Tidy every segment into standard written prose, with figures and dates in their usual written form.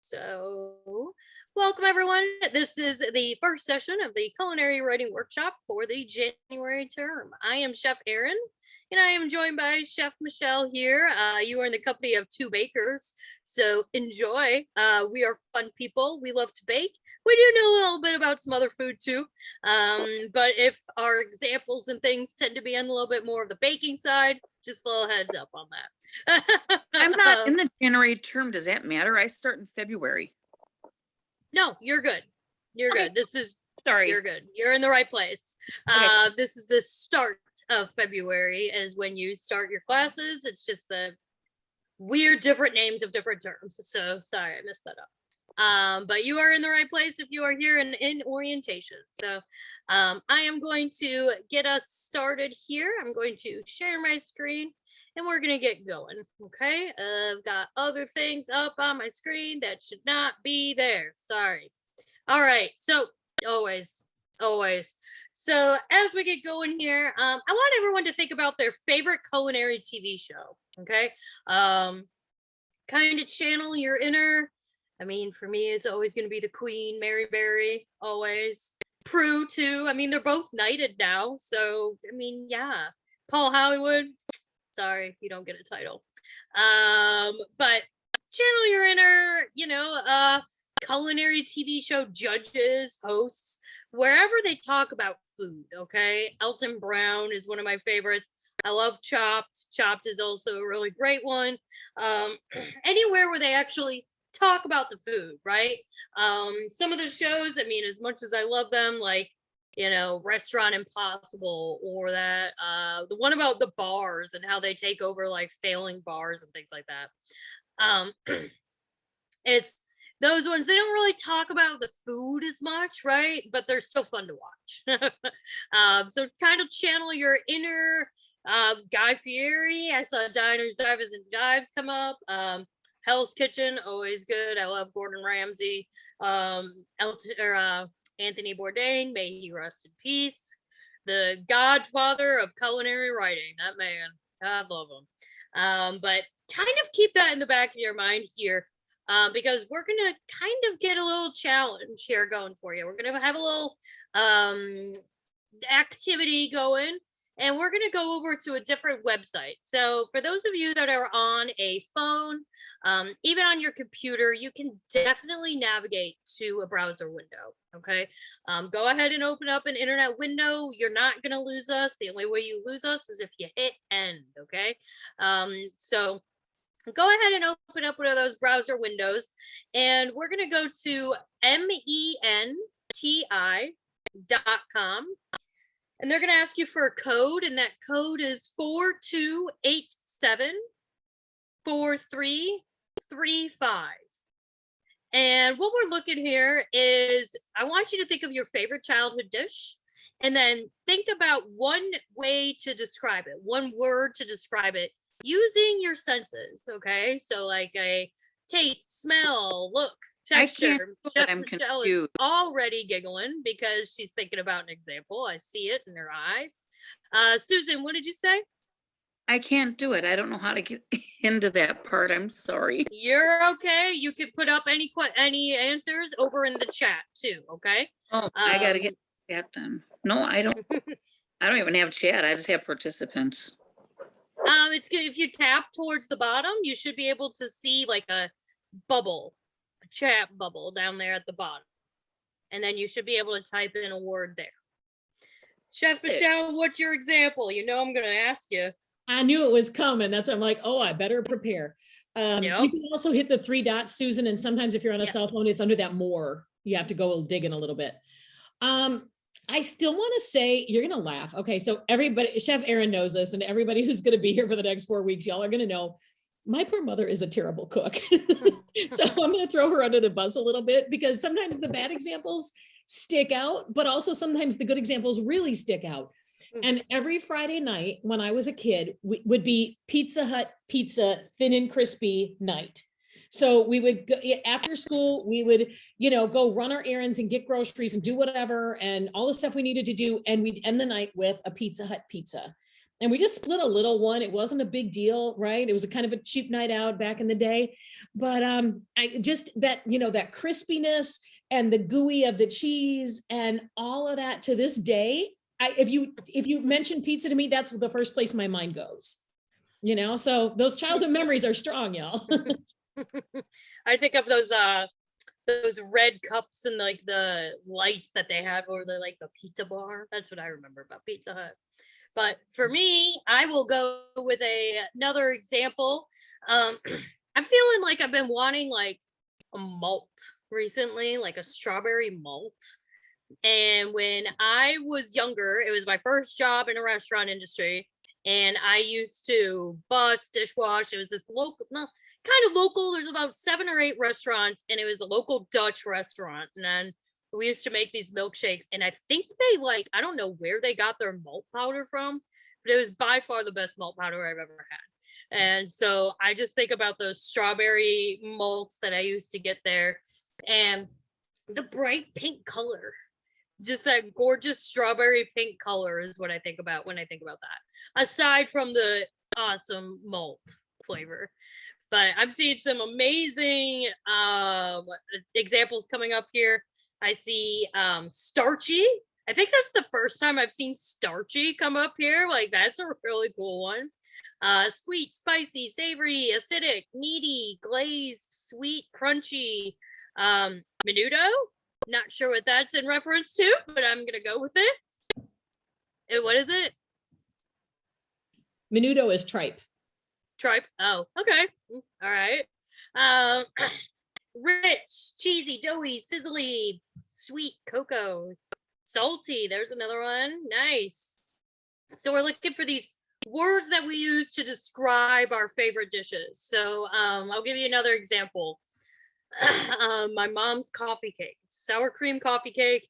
So, welcome everyone. This is the first session of the culinary writing workshop for the January term. I am Chef Aaron, and I am joined by Chef Michelle here. You are in the company of two bakers, so enjoy. We are fun people. We love to bake. We do know a little bit about some other food too, but if our examples and things tend to be on a little bit more of the baking side, just a little heads up on that. I'm not in the January term. Does that matter? I start in February. No, you're good. You're Okay. good. This is Sorry. You're good. You're in the right place. Okay. This is the start of February is when you start your classes. It's just the weird different names of different terms. So sorry, I messed that up. But you are in the right place if you are here in orientation. So I am going to get us started here. I'm going to share my screen and we're going to get going. Okay. I've got other things up on my screen that should not be there. Sorry. All right. So always. So as we get going here, I want everyone to think about their favorite culinary TV show. Okay. Kind of channel your inner. I mean, for me, it's always going to be the Queen, Mary Berry, always. Prue, too. I mean, they're both knighted now. So, I mean, yeah. Paul Hollywood, sorry, you don't get a title. But channel your inner, culinary TV show judges, hosts, wherever they talk about food, okay? Elton Brown is one of my favorites. I love Chopped. Chopped is also a really great one. Anywhere where they actually talk about the food, right? Some of the shows, I mean, as much as I love them, like, Restaurant Impossible, or that the one about the bars and how they take over like failing bars and things like that. It's those ones, they don't really talk about the food as much, right? But they're still fun to watch. So kind of channel your inner Guy Fieri. I saw Diners, Divers, and Dives come up. Hell's Kitchen, always good. I love Gordon Ramsay. Anthony Bourdain, may he rest in peace. The godfather of culinary writing, that man. God love him. But kind of keep that in the back of your mind here, because we're going to kind of get a little challenge here going for you. We're going to have a little activity going, and we're going to go over to a different website. So for those of you that are on a phone, even on your computer, you can definitely navigate to a browser window. Okay. Go ahead and open up an internet window. You're not going to lose us. The only way you lose us is if you hit end. Okay. So go ahead and open up one of those browser windows, and we're going to go to menti.com. And they're going to ask you for a code, and that code is 42874335. And what we're looking here is, I want you to think of your favorite childhood dish, and then think about one way to describe it, one word to describe it, using your senses. Okay, so like a taste, smell, look, texture. Chef Michelle is already giggling because she's thinking about an example. I see it in her eyes. Susan, what did you say? I can't do it. I don't know how to get into that part. I'm sorry. You're okay. You can put up any answers over in the chat too. Okay. Oh, I gotta get chat then. No, I don't. I don't even have chat. I just have participants. It's good if you tap towards the bottom. You should be able to see like a bubble. Chat bubble down there at the bottom, and then you should be able to type in a word there. Chef Michelle, what's your example? I'm gonna ask you. I knew it was coming. That's I'm like, oh, I better prepare. You can also hit the three dots, Susan, and sometimes if you're on a cell phone, it's under that more. You have to go dig in a little bit. I still want to say, you're gonna laugh. Okay, so everybody, Chef Aaron knows this, and everybody who's gonna be here for the next 4 weeks, y'all are gonna know my poor mother is a terrible cook. So I'm going to throw her under the bus a little bit, because sometimes the bad examples stick out, but also sometimes the good examples really stick out. And every Friday night when I was a kid would be Pizza Hut pizza, thin and crispy night. So we would go, after school, we would, go run our errands and get groceries and do whatever and all the stuff we needed to do. And we'd end the night with a Pizza Hut pizza. and we just split a little one. It wasn't a big deal, right? It was a kind of a cheap night out back in the day. But I just that, that crispiness and the gooey of the cheese and all of that to this day. If you mention pizza to me, that's the first place my mind goes. So those childhood memories are strong, y'all. I think of those red cups and like the lights that they had over the pizza bar. That's what I remember about Pizza Hut. But for me, I will go with another example. I'm feeling like I've been wanting like a malt recently, like a strawberry malt. And when I was younger, it was my first job in a restaurant industry. And I used to bus, dishwash. It was this local, kind of local. There's about 7 or 8 restaurants, and it was a local Dutch restaurant. And then we used to make these milkshakes. And I think they I don't know where they got their malt powder from, but it was by far the best malt powder I've ever had. And so I just think about those strawberry malts that I used to get there and the bright pink color. Just that gorgeous strawberry pink color is what I think about when I think about that, aside from the awesome malt flavor. But I'm seeing some amazing examples coming up here. I see starchy. I think that's the first time I've seen starchy come up here. Like, that's a really cool one. Sweet, spicy, savory, acidic, meaty, glazed, sweet, crunchy. Menudo. Not sure what that's in reference to, but I'm gonna go with it. And what is it? Menudo is tripe. Tripe. Oh, okay. All right. Rich, cheesy, doughy, sizzly, sweet cocoa, salty. There's another one. Nice. So we're looking for these words that we use to describe our favorite dishes. So I'll give you another example. My mom's coffee cake. It's sour cream coffee cake.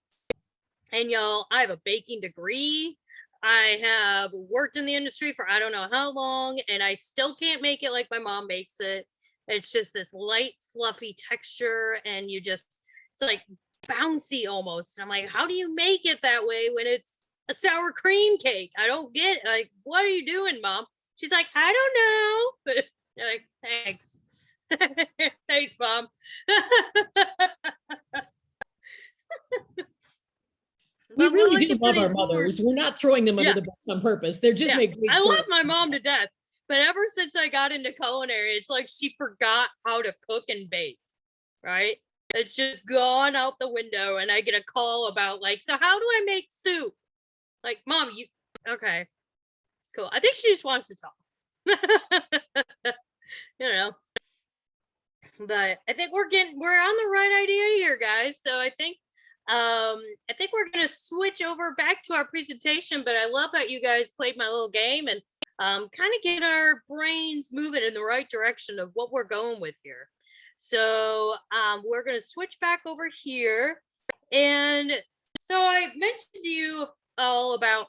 And y'all, I have a baking degree. I have worked in the industry for I don't know how long, and I still can't make it like my mom makes it. It's just this light, fluffy texture, and it's like bouncy almost. And I'm like, how do you make it that way when it's a sour cream cake? I don't get it. Like, what are you doing, Mom? She's like, I don't know. But you're like, thanks. Thanks, Mom. We really do love our mothers. We're not throwing them under the bus on purpose. They're just make great I stories. love my mom to death, but ever since I got into culinary, it's like she forgot how to cook and bake, right? It's just gone out the window, and I get a call about so how do I make soup? Like, Mom, okay, cool. I think she just wants to talk. But I think we're on the right idea here, guys. So I think we're gonna switch over back to our presentation, but I love that you guys played my little game and kind of get our brains moving in the right direction of what we're going with here. So we're gonna switch back over here. And so I mentioned to you all about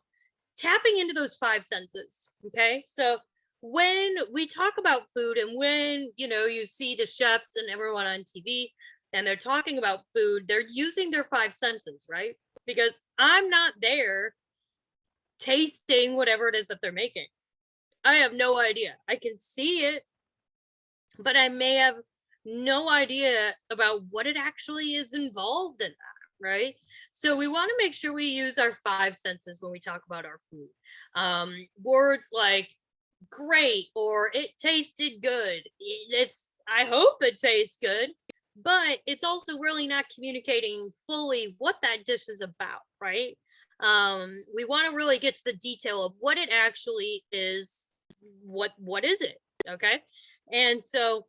tapping into those 5 senses. Okay, so when we talk about food, and when you see the chefs and everyone on TV and they're talking about food, they're using their 5 senses, right? Because I'm not there tasting whatever it is that they're making. I have no idea. I can see it, but I may have no idea about what it actually is involved in that, right? So we want to make sure we use our 5 senses when we talk about our food. Words like great or it tasted good. I hope it tastes good, but it's also really not communicating fully what that dish is about, right? We want to really get to the detail of what it actually is. What is it? Okay. And so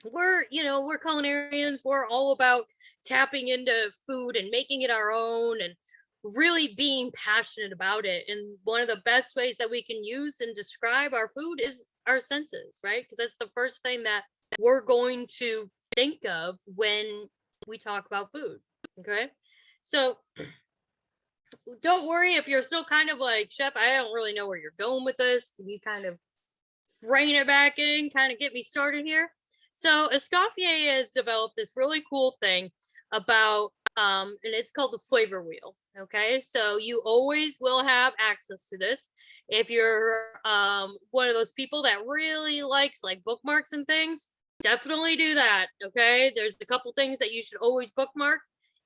we're culinarians. We're all about tapping into food and making it our own and really being passionate about it. And one of the best ways that we can use and describe our food is our senses, right? Because that's the first thing that we're going to think of when we talk about food. Okay. So don't worry if you're still kind of like, Chef, I don't really know where you're going with this. Can you kind of rein it back in, kind of get me started here? So Escoffier has developed this really cool thing about and it's called the flavor wheel. Okay, so you always will have access to this. If you're one of those people that really likes like bookmarks and things, definitely do that. Okay, there's a couple things that you should always bookmark.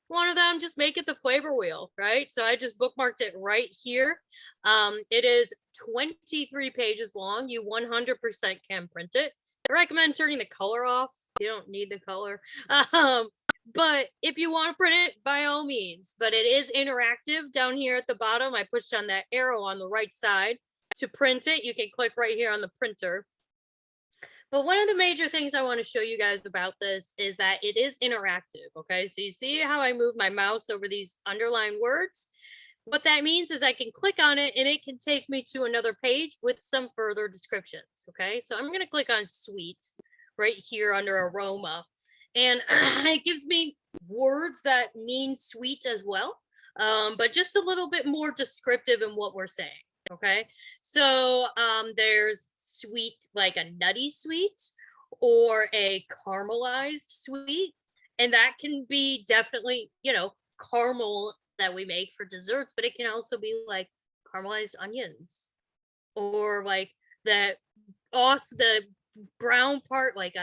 One of them, just make it the flavor wheel, right? So I just bookmarked it right here. It is 23 pages long. You 100% can print it. I recommend turning the color off. You don't need the color. But if you want to print it, by all means. But it is interactive down here at the bottom. I pushed on that arrow on the right side to print it. You can click right here on the printer. But one of the major things I want to show you guys about this is that it is interactive. Okay, so you see how I move my mouse over these underlined words? What that means is I can click on it and it can take me to another page with some further descriptions. Okay, so I'm going to click on sweet right here under aroma. And it gives me words that mean sweet as well, but just a little bit more descriptive in what we're saying. Okay, so there's sweet, like a nutty sweet or a caramelized sweet. And that can be definitely, caramel that we make for desserts, but it can also be like caramelized onions or like the brown part, like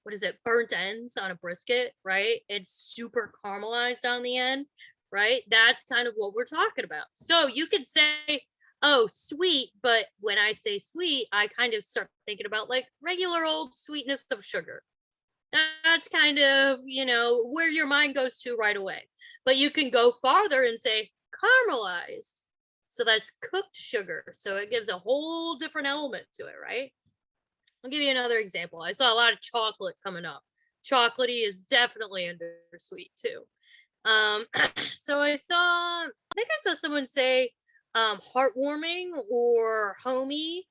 what is it, burnt ends on a brisket, right? It's super caramelized on the end, right? That's kind of what we're talking about. So you could say, oh, sweet, but when I say sweet, I kind of start thinking about like regular old sweetness of sugar. That's kind of, where your mind goes to right away. But you can go farther and say caramelized. So that's cooked sugar. So it gives a whole different element to it, right? I'll give you another example. I saw a lot of chocolate coming up. Chocolatey is definitely under sweet too. So I think I saw someone say heartwarming or homey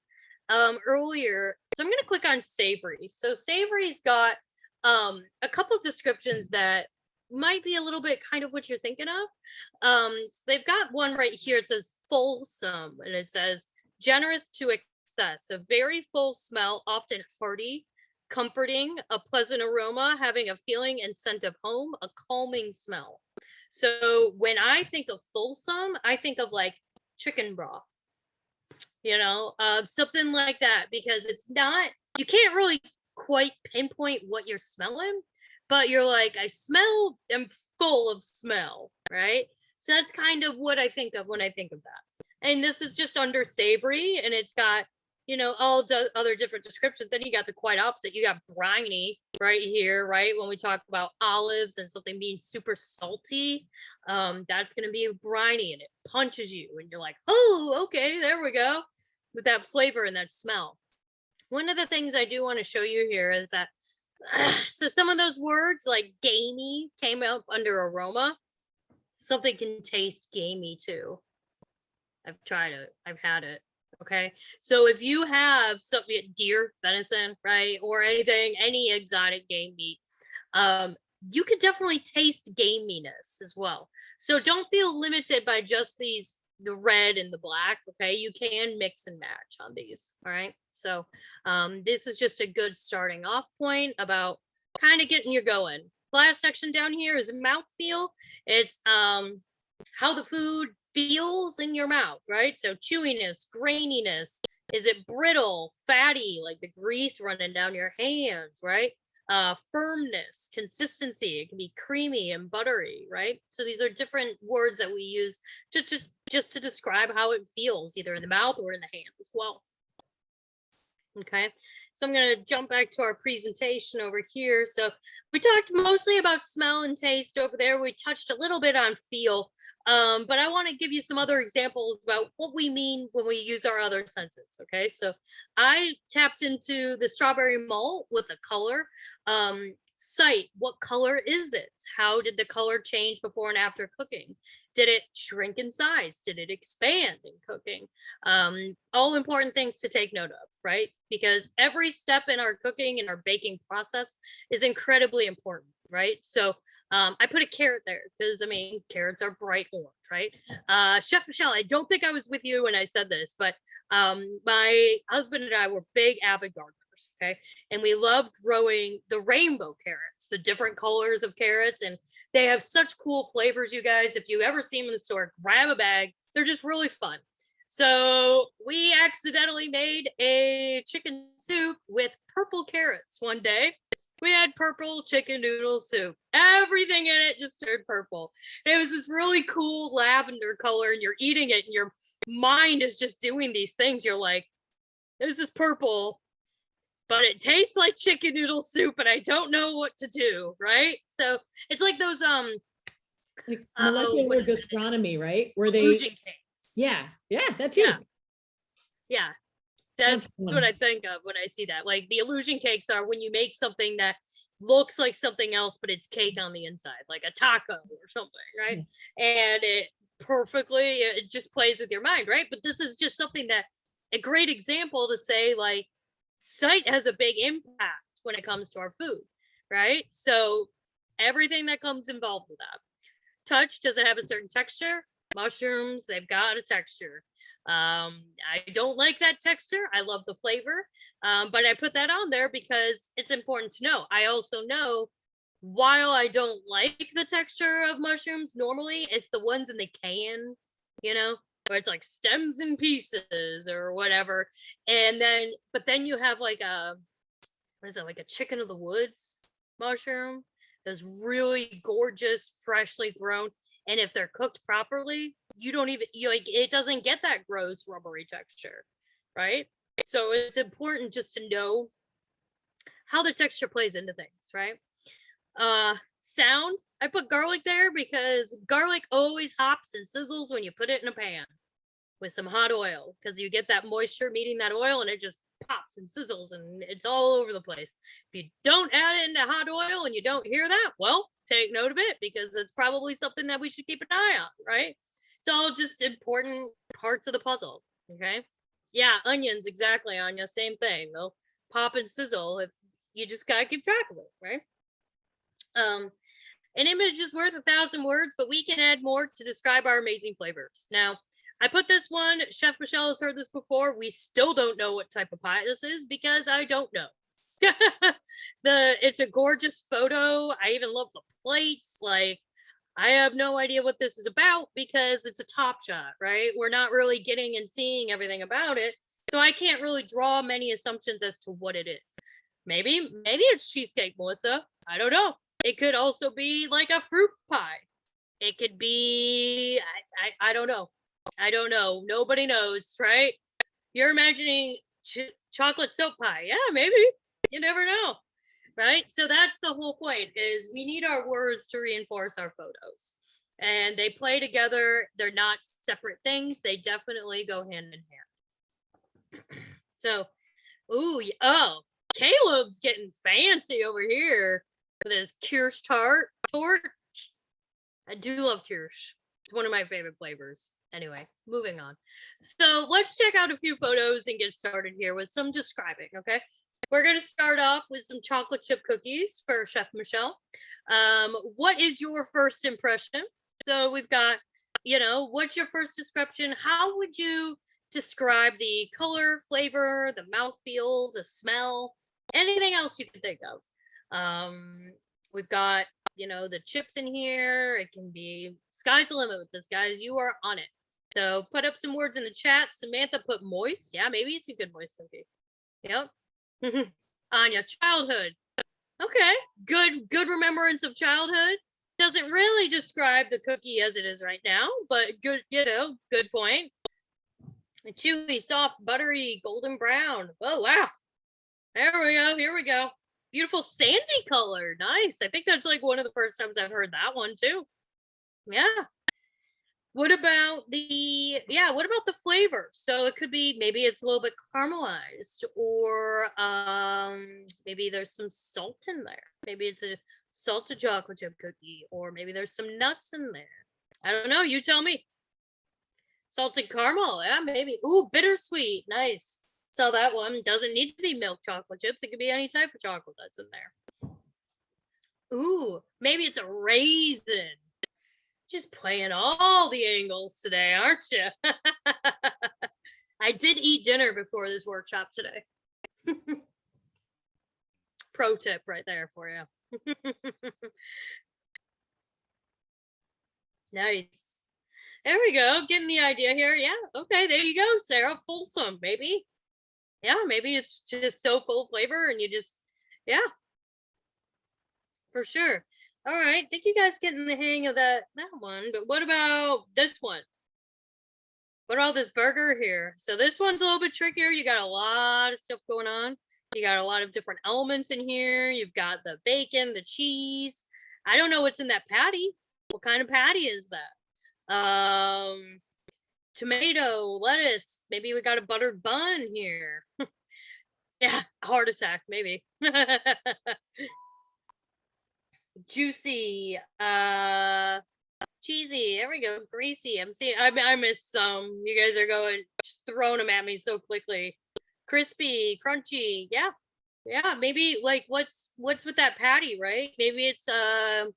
earlier. So I'm going to click on savory. So savory's got a couple descriptions that might be a little bit kind of what you're thinking of. So they've got one right here. It says fulsome, and it says generous to excess, a very full smell, often hearty, comforting, a pleasant aroma, having a feeling and scent of home, a calming smell. So when I think of fulsome, I think of like chicken broth, something like that, because it's not, you can't really quite pinpoint what you're smelling, but you're like, I'm full of smell, right? So that's kind of what I think of when I think of that. And this is just under savory, and it's got, all other different descriptions. Then you got the quite opposite. You got briny right here, right? When we talk about olives and something being super salty, that's going to be briny, and it punches you, and you're like, oh, okay, there we go, with that flavor and that smell. One of the things I do want to show you here is that, so some of those words like gamey came up under aroma. Something can taste gamey too. I've tried it. I've had it. Okay. So if you have something, deer, venison, right, or anything, any exotic game meat, you could definitely taste gaminess as well. So don't feel limited by just the red and the black. Okay. You can mix and match on these. All right. So this is just a good starting off point about kind of getting you going. Last section down here is mouthfeel. It's how the food feels in your mouth, right? So chewiness, graininess, is it brittle, fatty, like the grease running down your hands, right? Firmness, consistency, it can be creamy and buttery, right? So these are different words that we use just to describe how it feels, either in the mouth or in the hand as well. Okay, so I'm going to jump back to our presentation over here. So we talked mostly about smell and taste over there. We touched a little bit on feel, but I want to give you some other examples about what we mean when we use our other senses. Okay, so I tapped into the strawberry malt with a color. Sight, what color is it? How did the color change before and after cooking? Did it shrink in size? Did it expand in cooking? All important things to take note of, right? Because every step in our cooking and our baking process is incredibly important, right? So I put a carrot there because, carrots are bright orange, right? Chef Michelle, I don't think I was with you when I said this, but my husband and I were big avid gardeners. farmers, okay? And we love growing the rainbow carrots, the different colors of carrots, and they have such cool flavors, you guys. If you ever see them in the store, grab a bag. They're just really fun. So we accidentally made a chicken soup with purple carrots one day. We had purple chicken noodle soup. Everything in it just turned purple. It was this really cool lavender color, and you're eating it, and your mind is just doing these things. You're like, this is purple, but it tastes like chicken noodle soup, and I don't know what to do, right? So it's like those like molecular gastronomy, right? Where they illusion cakes. Yeah, that too. Yeah. That's what I think of when I see that. Like the illusion cakes are when you make something that looks like something else, but it's cake on the inside, like a taco or something, right? And it just plays with your mind, right? But this is just something that a great example to say, like, sight has a big impact when it comes to our food, right? So everything that comes involved with that. Touch, does it have a certain texture? Mushrooms, they've got a texture. I don't like that texture. I love the flavor. But I put that on there because it's important to know. I also know, while I don't like the texture of mushrooms normally, it's the ones in the can, where it's like stems and pieces or whatever. And then, but then you have like like a chicken of the woods mushroom. Those really gorgeous, freshly grown. And if they're cooked properly, it doesn't get that gross rubbery texture, right? So it's important just to know how the texture plays into things, right? Sound, I put garlic there because garlic always hops and sizzles when you put it in a pan with some hot oil, because you get that moisture meeting that oil and it just pops and sizzles and it's all over the place. If you don't add it into hot oil and you don't hear that, well, take note of it, because it's probably something that we should keep an eye on, right? It's all just important parts of the puzzle, okay? Yeah, onions, exactly, Anya, same thing. They'll pop and sizzle. If you just gotta keep track of it, right? An image is worth 1,000 words, but we can add more to describe our amazing flavors. Now, I put this one, Chef Michelle has heard this before. We still don't know what type of pie this is because I don't know. It's a gorgeous photo. I even love the plates. Like, I have no idea what this is about because it's a top shot, right? We're not really getting and seeing everything about it. So I can't really draw many assumptions as to what it is. Maybe it's cheesecake, Melissa. I don't know. It could also be like a fruit pie. It could be, I don't know. I don't know. Nobody knows, right? You're imagining chocolate soap pie. Yeah, maybe. You never know, right? So that's the whole point, is we need our words to reinforce our photos. And they play together. They're not separate things. They definitely go hand in hand. So, Caleb's getting fancy over here with his kirsch tart. I do love kirsch. It's one of my favorite flavors. Anyway, moving on. So let's check out a few photos and get started here with some describing, okay? We're going to start off with some chocolate chip cookies for Chef Michelle. What is your first impression? So we've got, what's your first description? How would you describe the color, flavor, the mouthfeel, the smell, anything else you can think of? We've got, the chips in here. It can be, sky's the limit with this, guys. You are on it. So put up some words in the chat. Samantha put moist. Yeah, maybe it's a good moist cookie. Yep. Anya, childhood. Okay, good remembrance of childhood. Doesn't really describe the cookie as it is right now, but good, good point. Chewy, soft, buttery, golden brown. Oh, wow. Here we go. Beautiful sandy color. Nice. I think that's like one of the first times I've heard that one too. Yeah. What about the flavor? So it could be, maybe it's a little bit caramelized, or maybe there's some salt in there. Maybe it's a salted chocolate chip cookie, or maybe there's some nuts in there. I don't know. You tell me. Salted caramel. Yeah, maybe. Ooh, bittersweet. Nice. So that one doesn't need to be milk chocolate chips. It could be any type of chocolate that's in there. Ooh, maybe it's a raisin. Just playing all the angles today, aren't you? I did eat dinner before this workshop today. pro tip right there for you. Nice. There we go. Getting the idea here. Yeah. Okay. There you go, Sarah. Fulsome, maybe. Yeah. Maybe it's just so full of flavor and you just, yeah, for sure. All right. I think you guys getting the hang of that one. But what about this one? What about this burger here? So this one's a little bit trickier. You got a lot of stuff going on. You got a lot of different elements in here. You've got the bacon, the cheese. I don't know what's in that patty. What kind of patty is that? Tomato, lettuce. Maybe we got a buttered bun here. Yeah, heart attack, maybe. Juicy. Cheesy. There we go. Greasy. I'm seeing. I missed some. You guys are going just throwing them at me so quickly. Crispy, crunchy. Yeah, yeah. Maybe like what's with that patty, right? Maybe it's a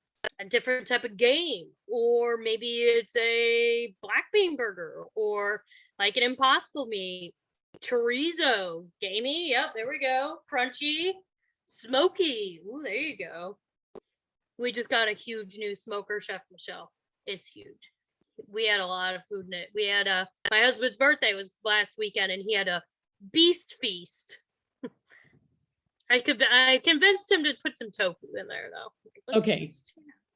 different type of game, or maybe it's a black bean burger, or like an Impossible meat, chorizo, gamey. Yep, there we go. Crunchy, smoky. Ooh, there you go. We just got a huge new smoker, Chef Michelle. It's huge. We had a lot of food in it. We had my husband's birthday was last weekend, and he had a beast feast. I convinced him to put some tofu in there though. Okay.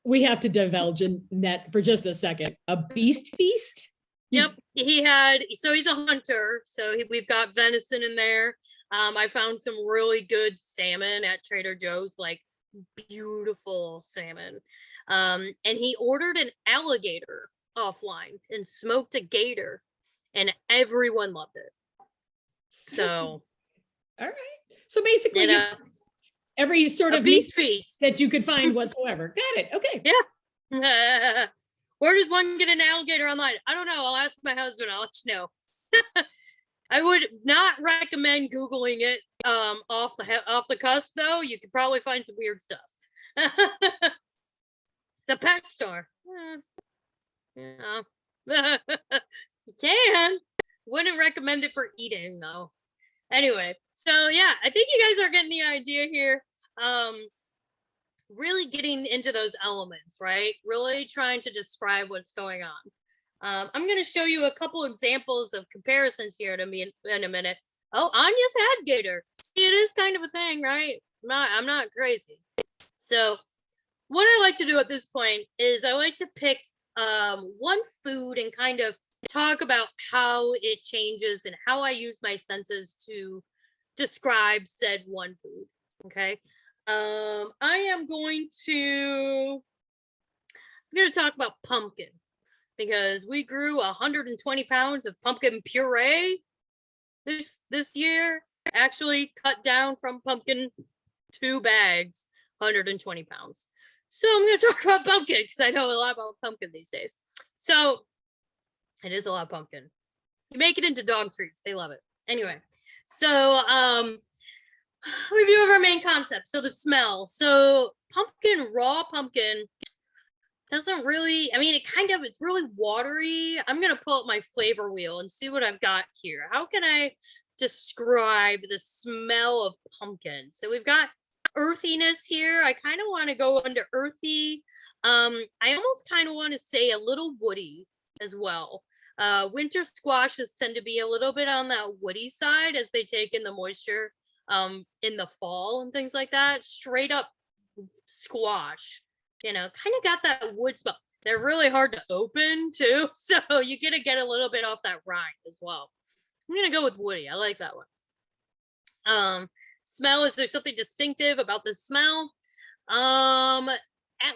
We have to divulge in that for just a second. A beast feast? Yep. He had, so he's a hunter. So we've got venison in there. I found some really good salmon at Trader Joe's, like beautiful salmon. And he ordered an alligator offline and smoked a gator, and everyone loved it. So, all right. So basically, every sort of beast feast that you could find whatsoever. Got it. Okay. Yeah. Where does one get an alligator online? I don't know. I'll ask my husband. I'll let you know. I would not recommend Googling it off the cusp, though. You could probably find some weird stuff. The pet store. Yeah. You can. Wouldn't recommend it for eating, though. Anyway, so yeah, I think you guys are getting the idea here. Really getting into those elements, right? Really trying to describe what's going on. I'm going to show you a couple examples of comparisons here to me in a minute. Oh, Anya's had gator. See, it is kind of a thing, right? I'm not crazy. So what I like to do at this point is I like to pick one food and kind of talk about how it changes and how I use my senses to describe said one food. Okay. I'm going to talk about pumpkin, because we grew 120 pounds of pumpkin puree this year. Actually cut down from pumpkin 2 bags, 120 pounds. So I'm going to talk about pumpkin because I know a lot about pumpkin these days. So it is a lot of pumpkin. You make it into dog treats. They love it. Anyway, so review of our main concept. So the smell. So pumpkin, raw pumpkin doesn't really, I mean, it's really watery. I'm going to pull up my flavor wheel and see what I've got here. How can I describe the smell of pumpkin? So we've got earthiness here. I kind of want to go under earthy. I almost kind of want to say a little woody as well. Winter squashes tend to be a little bit on that woody side as they take in the moisture in the fall and things like that. Straight up squash, kind of got that wood smell. They're really hard to open too, so you get a little bit off that rind as well. I'm gonna go with woody. I like that one. Smell, is there something distinctive about the smell?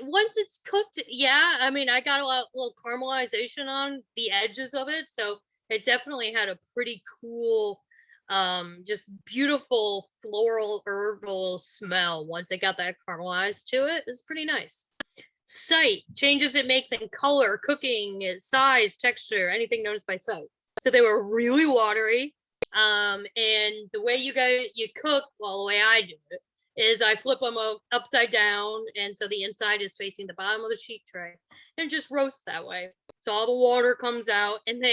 Once it's cooked, yeah, I mean, I got a little caramelization on the edges of it, so it definitely had a pretty cool, just beautiful floral herbal smell. Once it got that caramelized to it, it's pretty nice. Sight, changes it makes in color, cooking, size, texture, anything noticed by sight. So they were really watery. And the way you cook, well, the way I do it is I flip them upside down, and so the inside is facing the bottom of the sheet tray, and just roast that way. So all the water comes out, and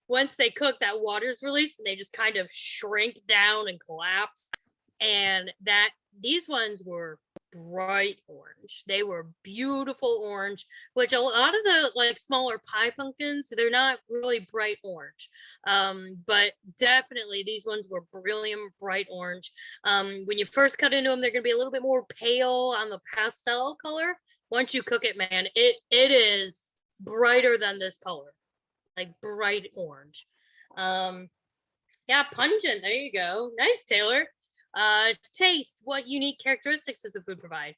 once they cook, that water's released, and they just kind of shrink down and collapse, and that these ones were bright orange. They were beautiful orange, which a lot of the like smaller pie pumpkins, they're not really bright orange. But definitely these ones were brilliant bright orange. When you first cut into them, they're gonna be a little bit more pale on the pastel color. Once you cook it, man, it is brighter than this color, like bright orange. Yeah, pungent. There you go. Nice, Taylor. Taste. What unique characteristics does the food provide?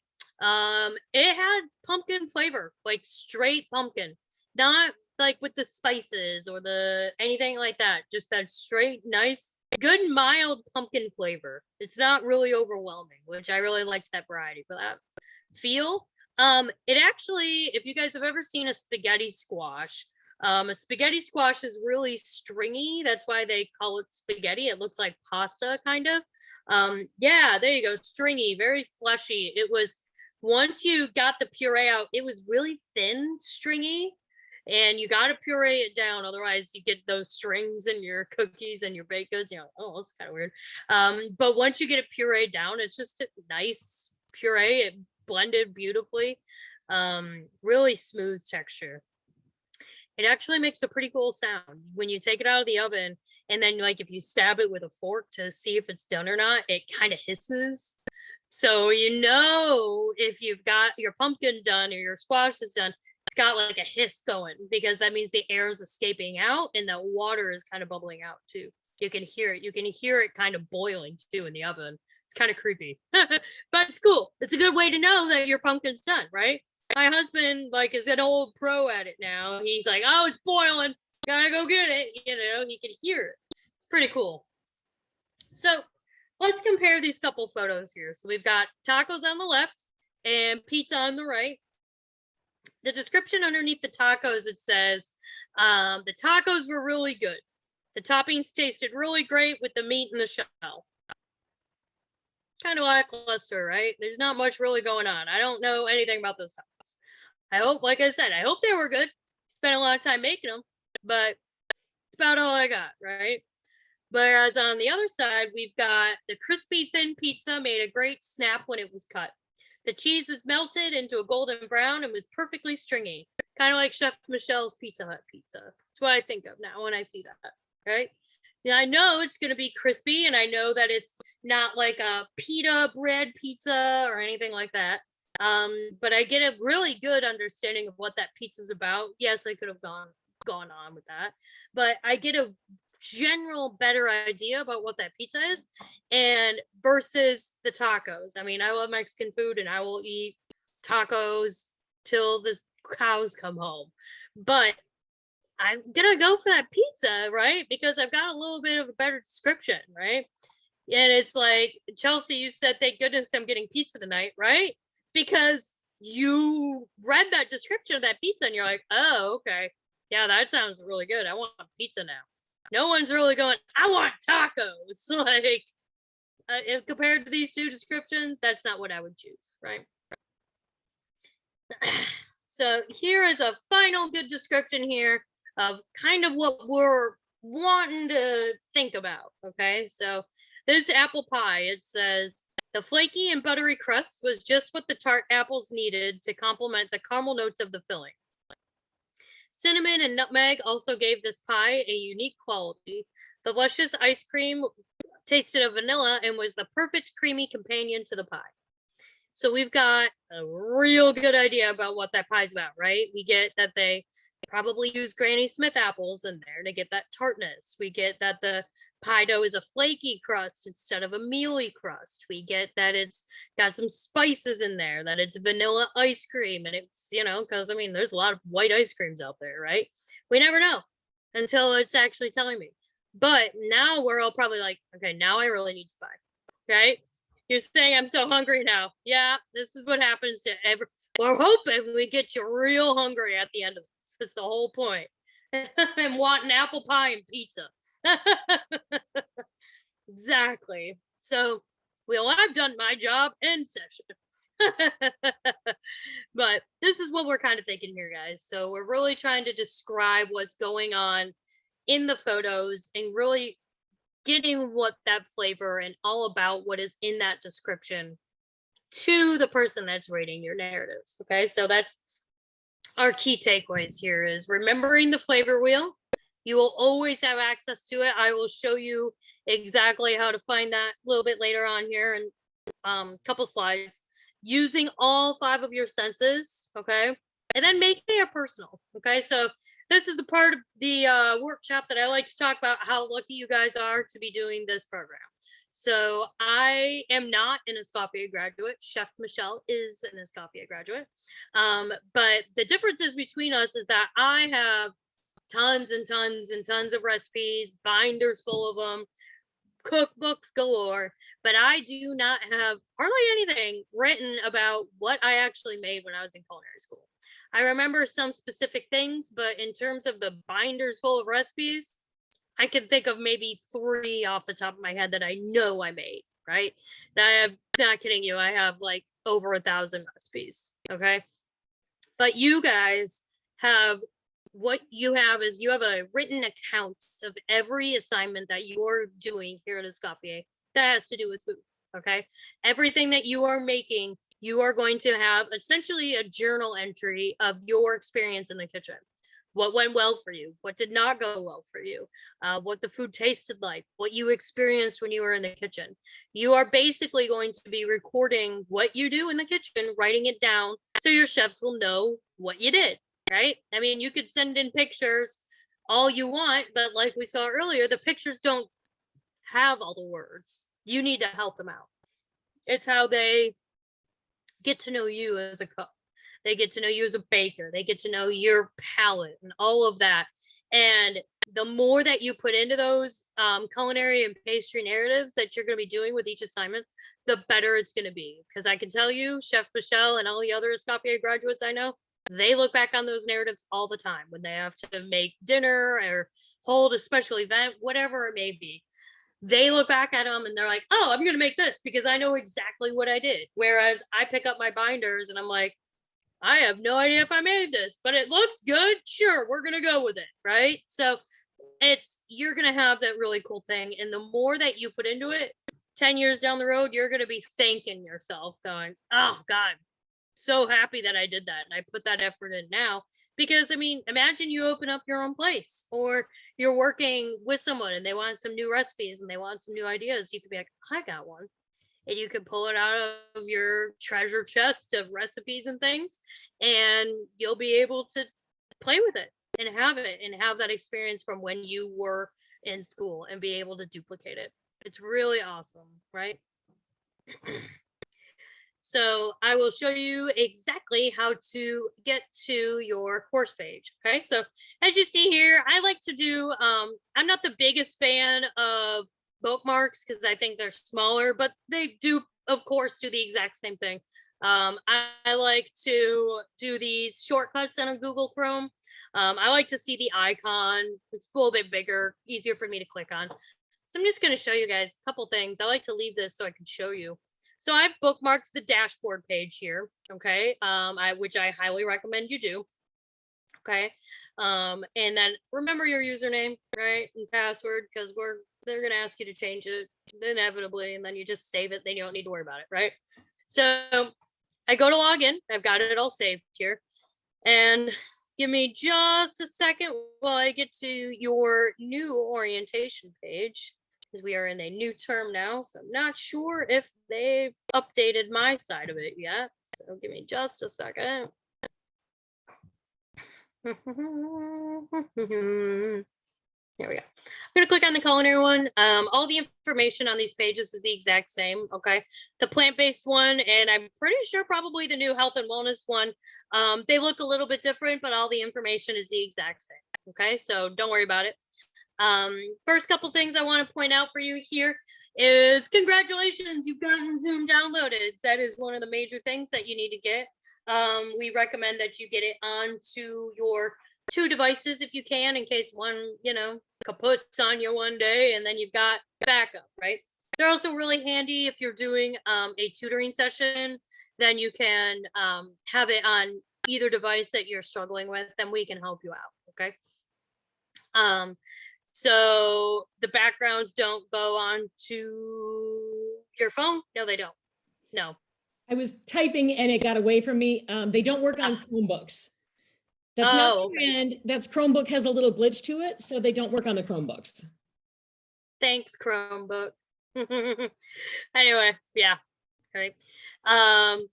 It had pumpkin flavor, like straight pumpkin, not like with the spices or the anything like that. Just that straight, nice, good, mild pumpkin flavor. It's not really overwhelming, which I really liked that variety for that. Feel. It actually, if you guys have ever seen a spaghetti squash, a spaghetti squash is really stringy. That's why they call it spaghetti. It looks like pasta, kind of. Yeah, there you go. Stringy, very fleshy. It was, once you got the puree out, it was really thin, stringy, and you got to puree it down. Otherwise, you get those strings in your cookies and your baked goods. You're like, oh, that's kind of weird. But once you get it pureed down, it's just a nice puree. It blended beautifully. Really smooth texture. It actually makes a pretty cool sound when you take it out of the oven, and then like if you stab it with a fork to see if it's done or not, it kind of hisses. So you know if you've got your pumpkin done or your squash is done, it's got like a hiss going, because that means the air is escaping out and that water is kind of bubbling out too. You can hear it. You can hear it kind of boiling too in the oven. It's kind of creepy, but it's cool. It's a good way to know that your pumpkin's done, right? My husband like is an old pro at it now. He's like, oh, it's boiling, gotta go get it. You know, he can hear it. It's pretty cool. So let's compare these couple photos here. So we've got tacos on the left and pizza on the right. The description underneath the tacos, it says the tacos were really good. The toppings tasted really great with the meat in the shell. Kind of lackluster, right? There's not much really going on. I don't know anything about those tacos. I hope, like I said, I hope they were good. Spent a lot of time making them, but it's about all I got, right? Whereas on the other side, we've got the crispy thin pizza made a great snap when it was cut. The cheese was melted into a golden brown and was perfectly stringy, kind of like Chef Michelle's Pizza Hut pizza. That's what I think of now when I see that, right? Yeah, I know it's going to be crispy, and I know that it's not like a pita bread pizza or anything like that. But I get a really good understanding of what that pizza's about. Yes, I could have gone on with that, but I get a general better idea about what that pizza is, and versus the tacos. I mean, I love Mexican food and I will eat tacos till the cows come home, but I'm gonna go for that pizza, right? Because I've got a little bit of a better description, right? And it's like, Chelsea, you said, thank goodness I'm getting pizza tonight, right? Because you read that description of that pizza and you're like, oh, okay. Yeah, that sounds really good. I want pizza now. No one's really going, I want tacos. Like, if compared to these two descriptions, that's not what I would choose, right? So here is a final good description here of kind of what we're wanting to think about, okay? So this apple pie, it says, the flaky and buttery crust was just what the tart apples needed to complement the caramel notes of the filling. Cinnamon and nutmeg also gave this pie a unique quality. The luscious ice cream tasted of vanilla and was the perfect creamy companion to the pie. So we've got a real good idea about what that pie's about, right? We get that they probably use Granny Smith apples in there to get that tartness. We get that the pie dough is a flaky crust instead of a mealy crust. We get that it's got some spices in there, that it's vanilla ice cream. And it's, you know, because I mean, there's a lot of white ice creams out there, right? We never know until it's actually telling me. But now we're all probably like, okay, now I really need to buy, right? You're saying I'm so hungry now. Yeah, this is what happens to every. We're hoping we get you real hungry at the end of this. That's the whole point. I'm wanting apple pie and pizza. Exactly. So, well, I've done my job in session. But this is what we're kind of thinking here, guys. So we're really trying to describe what's going on in the photos and really getting what that flavor and all about what is in that description to the person that's reading your narratives. Okay, so that's our key takeaways here is remembering the flavor wheel. You will always have access to it. I will show you exactly how to find that a little bit later on here in a couple slides. Using all 5 of your senses, okay? And then making it personal, okay? So this is the part of the workshop that I like to talk about how lucky you guys are to be doing this program. So I am not an Escoffier graduate. Chef Michelle is an Escoffier graduate. But the differences between us is that I have tons and tons and tons of recipes, binders full of them, cookbooks galore, but I do not have hardly anything written about what I actually made when I was in culinary school. I remember some specific things, but in terms of the binders full of recipes, I can think of maybe 3 off the top of my head that I know I made, right? And I am not kidding you, I have like over 1,000 recipes, okay? But you guys have what you have is you have a written account of every assignment that you're doing here at Escoffier that has to do with food, okay? Everything that you are making, you are going to have essentially a journal entry of your experience in the kitchen. What went well for you, what did not go well for you, what the food tasted like, what you experienced when you were in the kitchen. You are basically going to be recording what you do in the kitchen, writing it down so your chefs will know what you did, right? I mean, you could send in pictures all you want, but like we saw earlier, the pictures don't have all the words. You need to help them out. It's how they get to know you as a cook. They get to know you as a baker. They get to know your palate and all of that. And the more that you put into those culinary and pastry narratives that you're going to be doing with each assignment, the better it's going to be. Because I can tell you, Chef Michelle and all the other Escoffier graduates I know, they look back on those narratives all the time when they have to make dinner or hold a special event, whatever it may be. They look back at them and they're like, oh, I'm going to make this because I know exactly what I did. Whereas I pick up my binders and I'm like, I have no idea if I made this, but it looks good. Sure, we're going to go with it, right? So you're going to have that really cool thing. And the more that you put into it, 10 years down the road, you're going to be thanking yourself going, oh God, so happy that I did that. And I put that effort in now because I mean, imagine you open up your own place or you're working with someone and they want some new recipes and they want some new ideas. You could be like, I got one. And you can pull it out of your treasure chest of recipes and things, and you'll be able to play with it and have that experience from when you were in school and be able to duplicate it. It's really awesome, right? So I will show you exactly how to get to your course page. Okay, so as you see here, I like to do, I'm not the biggest fan of bookmarks because I think they're smaller, but they do, of course, do the exact same thing. I like to do these shortcuts on a Google Chrome. I like to see the icon. It's a little bit bigger, easier for me to click on. So I'm just going to show you guys a couple things. I like to leave this so I can show you. So I've bookmarked the dashboard page here, okay, which I highly recommend you do. Okay, and then remember your username, right, and password, because they're gonna ask you to change it inevitably, and then you just save it. Then you don't need to worry about it, right? So I go to log in. I've got it all saved here, and give me just a second while I get to your new orientation page, because we are in a new term now, so I'm not sure if they've updated my side of it yet. So give me just a second. There we go. I'm going to click on the culinary one. All the information on these pages is the exact same, okay? The plant-based one, and I'm pretty sure probably the new health and wellness one, they look a little bit different, but all the information is the exact same, okay? So don't worry about it. First couple things I want to point out for you here is congratulations, you've gotten Zoom downloaded. That is one of the major things that you need to get. We recommend that you get it onto your 2 devices if you can, in case one, kaputs on you one day, and then you've got backup, right? They're also really handy if you're doing a tutoring session, then you can have it on either device that you're struggling with, and we can help you out, okay? So the backgrounds don't go on to your phone? No, they don't. No. I was typing and it got away from me. They don't work on Chromebooks. That's not Oh, the end. That's Chromebook has a little glitch to it, so they don't work on the Chromebooks. thanks, Chromebook. Anyway, yeah. Right.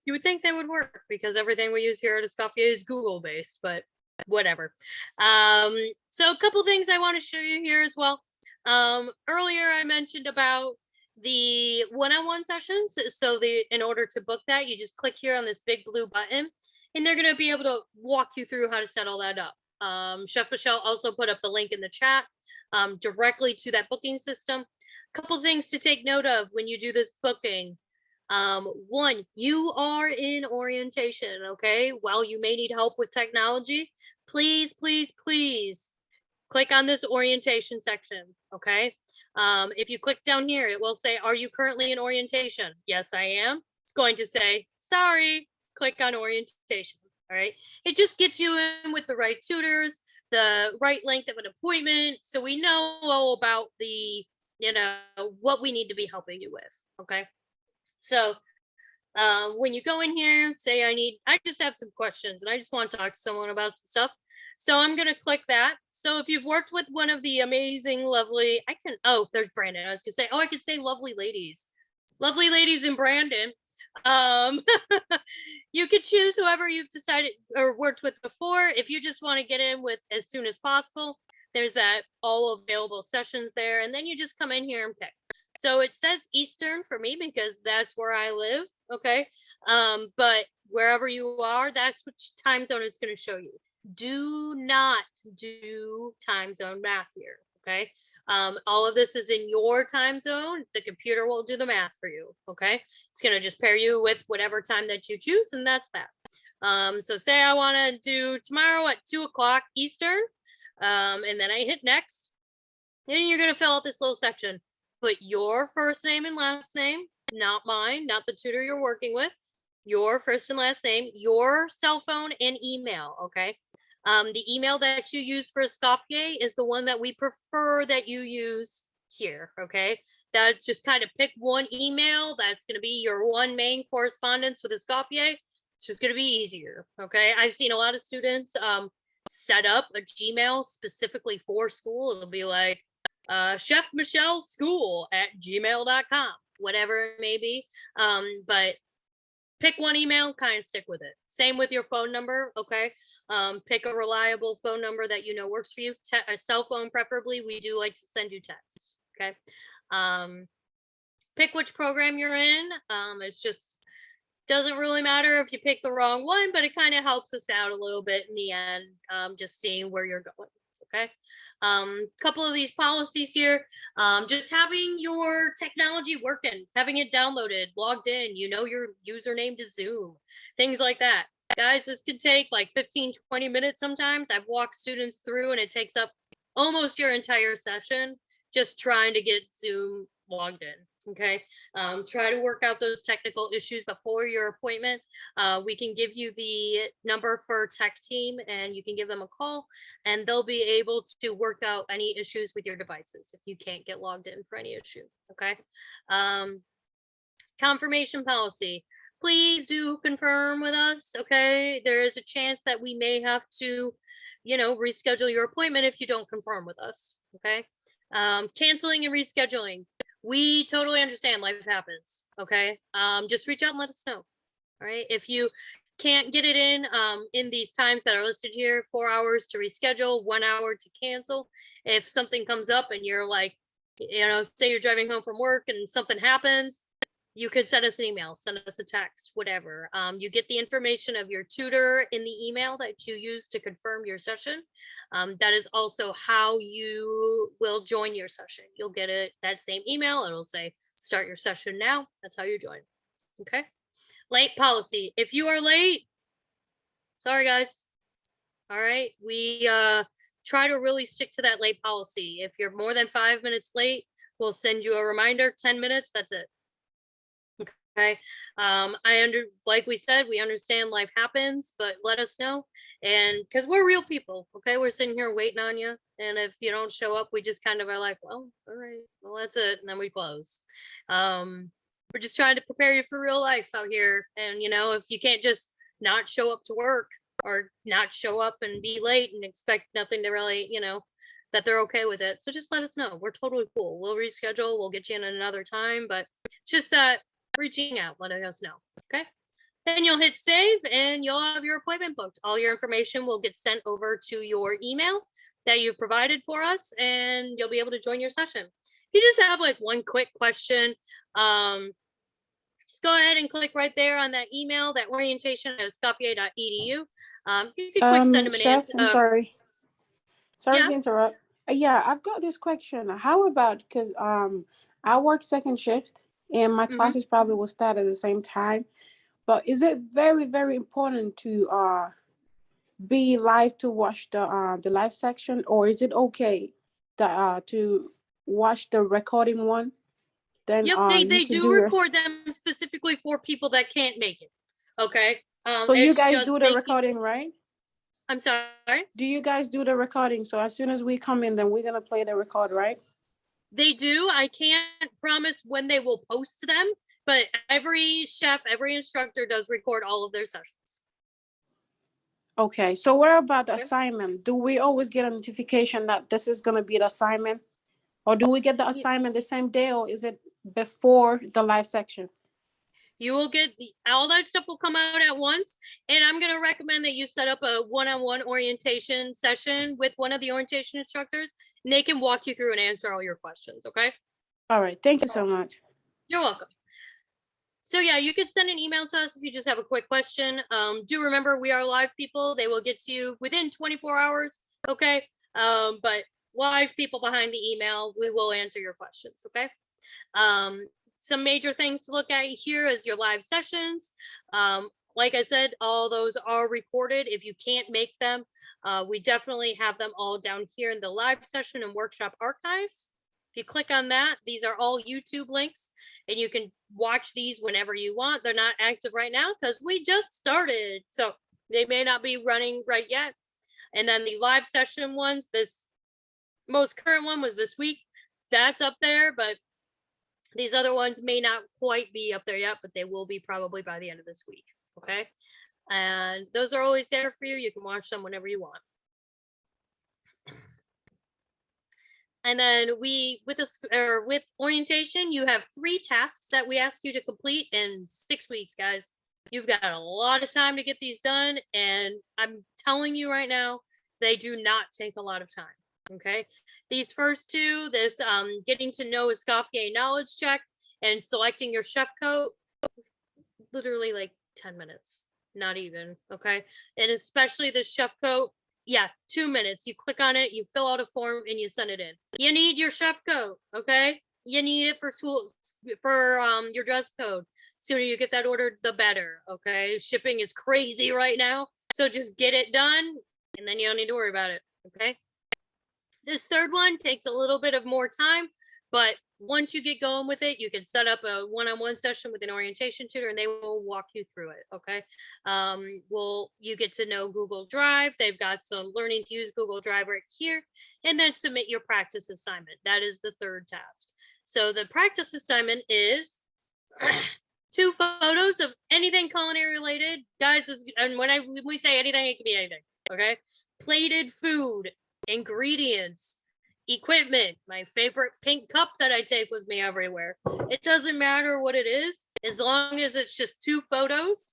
You would think they would work because everything we use here at Escoffier is Google based, but whatever. So a couple things I want to show you here as well. Earlier I mentioned about the one-on-one sessions. So in order to book that, you just click here on this big blue button, and they're going to be able to walk you through how to set all that up. Chef Michelle also put up the link in the chat directly to that booking system. Couple things to take note of when you do this booking. One, you are in orientation, okay? While you may need help with technology, please, please, please click on this orientation section, okay? If you click down here, it will say, are you currently in orientation? Yes, I am. It's going to say, sorry, click on orientation, all right? It just gets you in with the right tutors, the right length of an appointment, so we know all about the, what we need to be helping you with, okay? So when you go in here, say I just have some questions and I just want to talk to someone about some stuff. So I'm going to click that. So if you've worked with one of the amazing, lovely, there's Brandon. I was going to say, I could say lovely ladies in Brandon. You could choose whoever you've decided or worked with before. If you just want to get in with as soon as possible, there's that all available sessions there. And then you just come in here and pick. So it says Eastern for me because that's where I live, okay? But wherever you are, that's which time zone it's going to show you. Do not do time zone math here, okay? All of this is in your time zone. The computer will do the math for you, okay? It's going to just pair you with whatever time that you choose, and that's that. So say I want to do tomorrow at 2 o'clock Eastern, and then I hit next. Then you're going to fill out this little section. Put your first name and last name, not mine, not the tutor you're working with, your first and last name, your cell phone and email, okay? The email that you use for Escoffier is the one that we prefer that you use here, okay? That just kind of pick one email. That's going to be your one main correspondence with Escoffier. It's just going to be easier, okay? I've seen a lot of students set up a Gmail specifically for school. It'll be like, Chef Michelle School at gmail.com, whatever it may be. But pick one email, kind of stick with it. Same with your phone number, okay? Pick a reliable phone number that you know works for you. A cell phone, preferably. We do like to send you texts, okay? Pick which program you're in. It's just doesn't really matter if you pick the wrong one, but it kind of helps us out a little bit in the end, just seeing where you're going, okay? Couple of these policies here, just having your technology working, having it downloaded, logged in, your username to Zoom, things like that. Guys, this could take like 15-20 minutes sometimes. I've walked students through and it takes up almost your entire session just trying to get Zoom logged in. Okay, try to work out those technical issues before your appointment. We can give you the number for tech team and you can give them a call and they'll be able to work out any issues with your devices if you can't get logged in for any issue. Okay, confirmation policy. Please do confirm with us. Okay, there is a chance that we may have to, reschedule your appointment if you don't confirm with us. Okay, canceling and rescheduling. We totally understand life happens, okay? Just reach out and let us know, all right? If you can't get it in these times that are listed here, 4 hours to reschedule, 1 hour to cancel. If something comes up and you're like, say you're driving home from work and something happens, you could send us an email, send us a text, whatever. You get the information of your tutor in the email that you use to confirm your session. That is also how you will join your session. You'll get that same email. It'll say, start your session now. That's how you join. Okay. Late policy. If you are late, sorry guys. All right. We try to really stick to that late policy. If you're more than 5 minutes late, we'll send you a reminder, 10 minutes, that's it. Okay. Like we said, we understand life happens, but let us know. And because we're real people, okay, we're sitting here waiting on you. And if you don't show up, we just kind of are like, well, all right, well, that's it. And then we close. we're just trying to prepare you for real life out here. And, you know, if you can't just not show up to work or not show up and be late and expect nothing to really, you know, that they're okay with it. So just let us know. We're totally cool. We'll reschedule. We'll get you in another time. But it's just that reaching out, letting us know. Okay. Then you'll hit save and you'll have your appointment booked. All your information will get sent over to your email that you provided for us, and you'll be able to join your session. If you just have like one quick question, just go ahead and click right there on that email, that orientation@escoffier.edu. You could quick send them an Chef, answer. I'm sorry. Sorry Yeah. to interrupt. Yeah, I've got this question. How about, because I work second shift and my classes probably will start at the same time. But is it very, very important to be live to watch the live section, or is it okay to watch the recording one? Then Yep, you they can do do your. record them specifically for people that can't make it. Okay. So you It's guys just do the recording, right? I'm sorry. Do you guys do the recording? So as soon as we come in, then we're gonna play the record, right? They do. I can't promise when they will post them, but every chef, every instructor does record all of their sessions. Okay, so what about the Okay. assignment? Do we always get a notification that this is gonna be the assignment? Or do we get the assignment the same day, or is it before the live section? You will get all that stuff will come out at once. And I'm going to recommend that you set up a one-on-one orientation session with one of the orientation instructors, and they can walk you through and answer all your questions. Okay. All right. Thank you so much. You're welcome. So yeah, you could send an email to us if you just have a quick question. Do remember we are live people. They will get to you within 24 hours. Okay. But live people behind the email, we will answer your questions. Okay. Some major things to look at here is your live sessions. Like I said, all those are recorded. If you can't make them, we definitely have them all down here in the live session and workshop archives. If you click on that, these are all YouTube links and you can watch these whenever you want. They're not active right now because we just started. So they may not be running right yet. And then the live session ones, this most current one was this week. That's up there, but these other ones may not quite be up there yet, but they will be probably by the end of this week. Okay. And those are always there for you. You can watch them whenever you want. And then with orientation, you have 3 tasks that we ask you to complete in 6 weeks, guys. You've got a lot of time to get these done. And I'm telling you right now, they do not take a lot of time. Okay. These first 2, this getting to know Escoffier knowledge check and selecting your chef coat, literally like 10 minutes, not even. Okay. And especially the chef coat, yeah, 2 minutes. You click on it, you fill out a form, and you send it in. You need your chef coat. Okay. You need it for school, for your dress code. Sooner you get that ordered, the better. Okay. Shipping is crazy right now. So just get it done and then you don't need to worry about it. Okay. This third one takes a little bit of more time, but once you get going with it, you can set up a one-on-one session with an orientation tutor and they will walk you through it. Okay. You get to know Google Drive. They've got some learning to use Google Drive right here, and then submit your practice assignment. That is the third task. So the practice assignment is 2 photos of anything culinary related. Guys, and when we say anything, it can be anything. Okay. Plated food, ingredients, equipment, my favorite pink cup that I take with me everywhere. It doesn't matter what it is, as long as it's just 2 photos,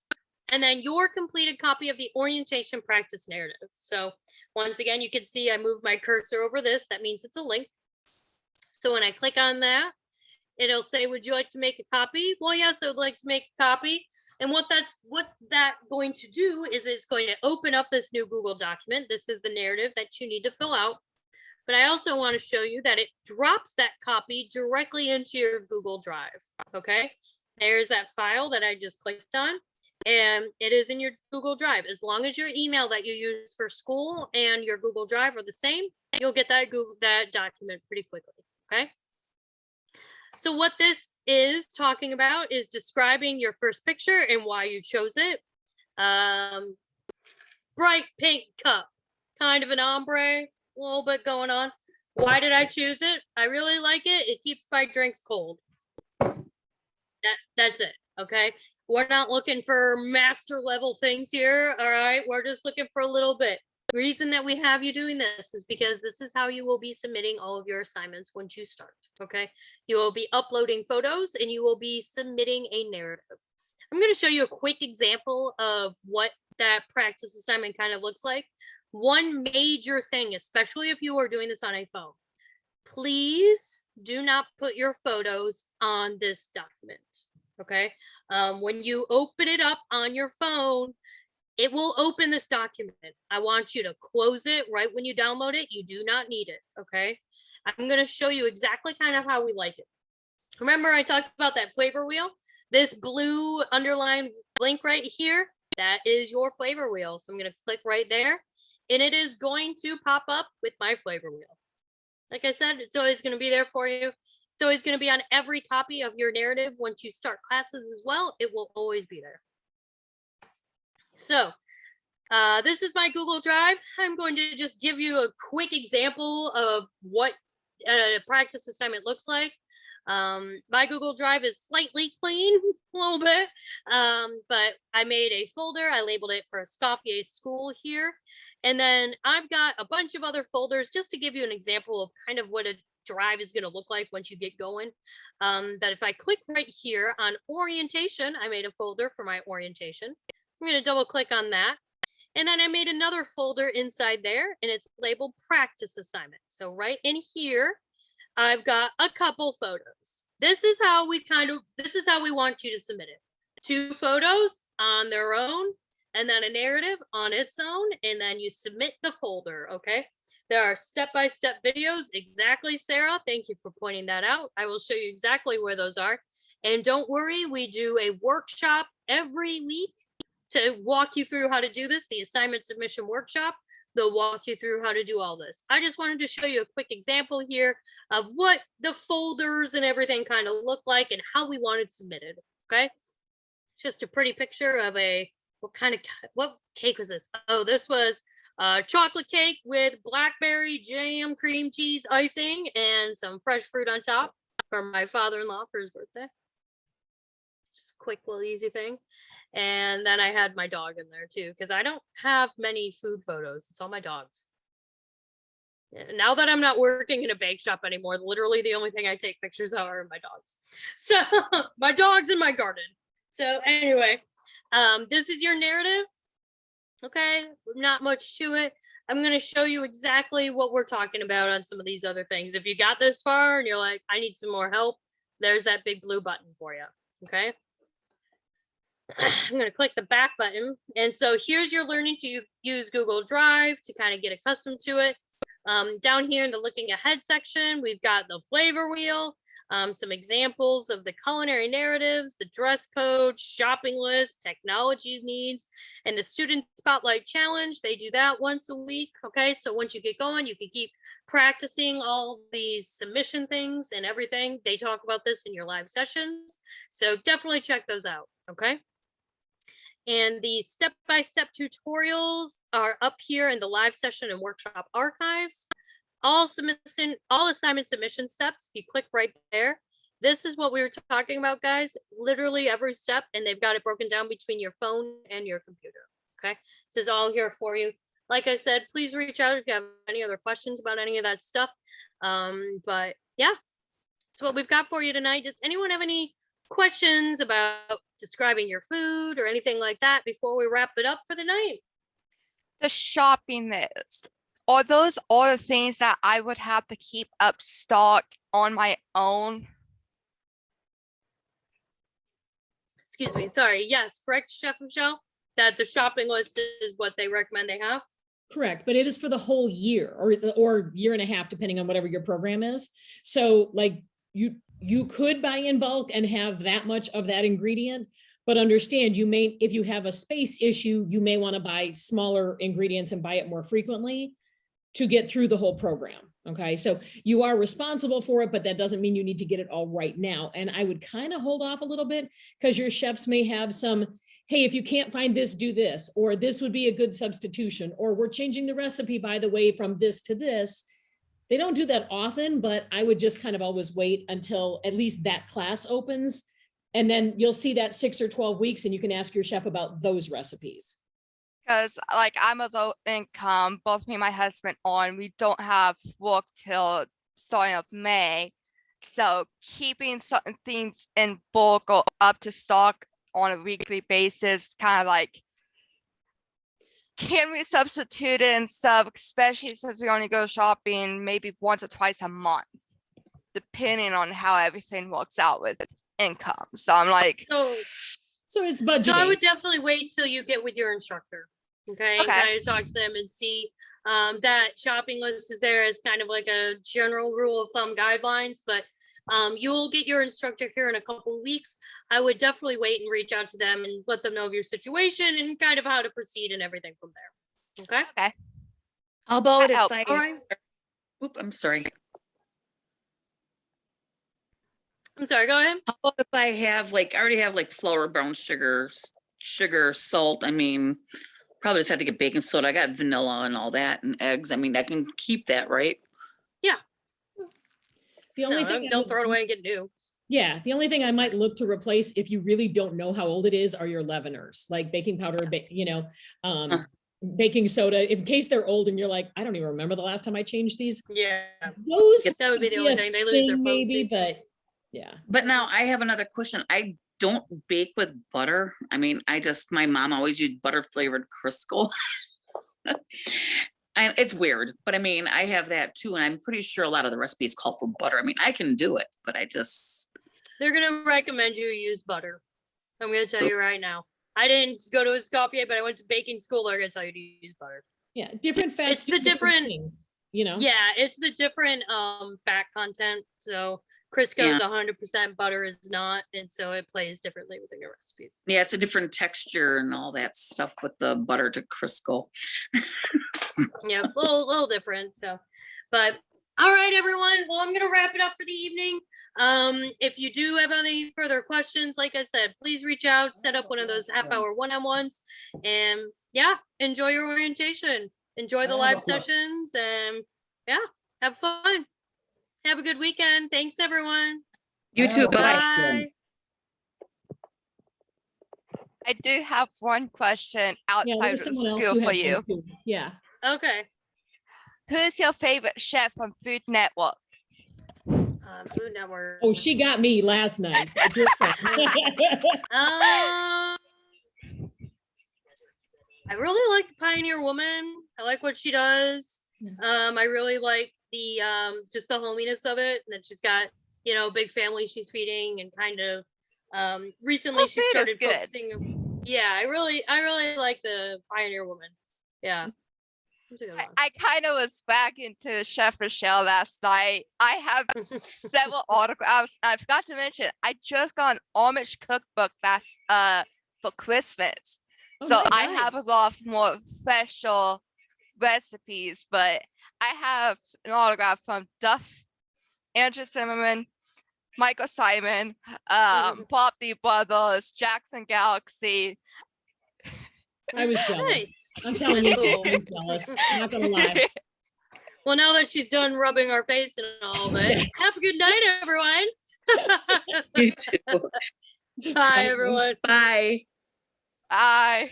and then your completed copy of the orientation practice narrative. So once again, you can see I moved my cursor over this. That means it's a link. So when I click on that, it'll say, would you like to make a copy? Well, yes, I would like to make a copy. And what that's going to do is it's going to open up this new Google document. This is the narrative that you need to fill out. But I also want to show you that it drops that copy directly into your Google Drive. Okay, there's that file that I just clicked on, and it is in your Google Drive. As long as your email that you use for school and your Google Drive are the same, you'll get that document pretty quickly. Okay. So what this is talking about is describing your first picture and why you chose it. Bright pink cup, kind of an ombre, a little bit going on. Why did I choose it? I really like it. It keeps my drinks cold. That's it. Okay. We're not looking for master level things here. All right. We're just looking for a little bit. The reason that we have you doing this is because this is how you will be submitting all of your assignments once you start. Okay. You will be uploading photos and you will be submitting a narrative. I'm going to show you a quick example of what that practice assignment kind of looks like. One major thing, especially if you are doing this on a phone, please do not put your photos on this document. Okay. When you open it up on your phone, it will open this document. I want you to close it right when you download it. You do not need it. Okay. I'm going to show you exactly kind of how we like it. Remember, I talked about that flavor wheel? This blue underlined link right here, that is your flavor wheel. So I'm going to click right there and it is going to pop up with my flavor wheel. Like I said, it's always going to be there for you. It's always going to be on every copy of your narrative. Once you start classes as well, it will always be there. So this is my Google Drive. I'm going to just give you a quick example of what a practice assignment looks like. My Google Drive is slightly clean, a little bit, but I made a folder. I labeled it for Escoffier School here. And then I've got a bunch of other folders just to give you an example of kind of what a drive is going to look like once you get going. But if I click right here on orientation, I made a folder for my orientation. I'm going to double click on that. And then I made another folder inside there and it's labeled practice assignment. So right in here, I've got a couple photos. This is how we want you to submit it. 2 photos on their own and then a narrative on its own. And then you submit the folder. Okay. There are step-by-step videos. Exactly, Sarah. Thank you for pointing that out. I will show you exactly where those are. And don't worry, we do a workshop every week to walk you through how to do this, the assignment submission workshop. They'll walk you through how to do all this. I just wanted to show you a quick example here of what the folders and everything kind of look like and how we want it submitted, okay? It's just a pretty picture of what cake was this? Oh, this was chocolate cake with blackberry jam, cream cheese icing, and some fresh fruit on top for my father-in-law for his birthday. Just a quick little easy thing. And then I had my dog in there too, because I don't have many food photos. It's all my dogs. Now that I'm not working in a bake shop anymore, literally the only thing I take pictures of are my dogs. So my dogs in my garden. So anyway, this is your narrative. Okay, not much to it. I'm going to show you exactly what we're talking about on some of these other things. If you got this far and you're like, I need some more help, there's that big blue button for you. Okay. I'm going to click the back button. And so here's your learning to use Google Drive to kind of get accustomed to it. Down here in the looking ahead section, we've got the flavor wheel, some examples of the culinary narratives, the dress code, shopping list, technology needs, and the student spotlight challenge. They do that once a week. Okay, so once you get going, you can keep practicing all these submission things and everything. They talk about this in your live sessions. So definitely check those out. Okay. And the step-by-step tutorials are up here in the live session and workshop archives. All assignment submission steps, if you click right there, this is what we were talking about, guys. Literally every step, and they've got it broken down between your phone and your computer. Okay, this is all here for you. Like I said, please reach out if you have any other questions about any of that stuff. But yeah, that's what we've got for you tonight. Does anyone have any questions about describing your food or anything like that before we wrap it up for the night? The shopping list. Are those all the things that I would have to keep up stock on my own? Excuse me, sorry. Yes, correct, Chef Michelle, that the shopping list is what they recommend they have? Correct, but it is for the whole year or year and a half, depending on whatever your program is. So like you could buy in bulk and have that much of that ingredient, but understand you may, if you have a space issue, you may want to buy smaller ingredients and buy it more frequently to get through the whole program. Okay, so you are responsible for it, but that doesn't mean you need to get it all right now. And I would kind of hold off a little bit because your chefs may have some, hey, if you can't find this, do this, or this would be a good substitution, or we're changing the recipe, by the way, from this to this. They don't do that often, but I would just kind of always wait until at least that class opens And then you'll see that 6 or 12 weeks and you can ask your chef about those recipes. Because like I'm a low income, both me and my husband on, we don't have work till starting of May. So keeping certain things in bulk or up to stock on a weekly basis, kind of like, can we substitute it and stuff, especially since we only go shopping maybe once or twice a month, depending on how everything works out with income. So I'm like, so it's budgeting. So I would definitely wait till you get with your instructor. Okay. And kind of talk to them and see that shopping list is there as kind of like a general rule of thumb guidelines, but you'll get your instructor here in a couple of weeks. I would definitely wait and reach out to them and let them know of your situation and kind of how to proceed and everything from there. Okay. Okay. How about That if helps. I, All right. oop, I'm sorry. I'm sorry, go ahead. How about if I have like, I already have like flour, brown sugar, salt. I mean, probably just have to get baking soda. I got vanilla and all that and eggs. I mean, I can keep that, right? Yeah. The only thing don't throw it away and get new. Yeah, the only thing I might look to replace if you really don't know how old it is are your leaveners, like baking powder, baking soda, in case they're old and you're like, I don't even remember the last time I changed these. Yeah. Those That would be the only thing. They lose their maybe, potency. but yeah. But now I have another question. I don't bake with butter. I mean, my mom always used butter flavored Crisco. And it's weird, but I mean, I have that too. And I'm pretty sure a lot of the recipes call for butter. I mean, I can do it, but they're going to recommend you use butter. I'm going to tell you right now. I didn't go to a Escoffier, but I went to baking school. They're going to tell you to use butter. Yeah, different fats. It's the different things, you know? Yeah, it's the different fat content. So Crisco is 100%, butter is not. And so it plays differently within your recipes. yeah, it's a different texture and all that stuff with the butter to Crisco. Yeah, a little different. So, but all right, everyone. Well, I'm going to wrap it up for the evening. If you do have any further questions, like I said, please reach out, set up one of those half-hour one-on-ones, and yeah, enjoy your orientation, enjoy the live sessions, and yeah, have fun. Have a good weekend. Thanks, everyone. You too. Bye. Bye. I do have one question outside of there's someone else school who for had you. one too. Yeah. Okay. Who's your favorite chef on Food Network? Food Network. Oh, she got me last night. I really like the Pioneer Woman. I like what she does. I really like the just the hominess of it. And that she's got, big family she's feeding and kind of recently she started focusing. Yeah, I really like the Pioneer Woman. Yeah. I kind of was back into Chef Michelle last night. I have several autographs. I forgot to mention, I just got an Amish cookbook for Christmas. So I have a lot more special recipes, but I have an autograph from Duff, Andrew Zimmerman, Michael Simon, Poppy Brothers, Jackson Galaxy. I was jealous. Nice. I'm telling you, Cool. I'm jealous. I'm not gonna lie. Well, now that she's done rubbing our face and all of it, have a good night, everyone. You too. Bye, everyone. Bye. Bye.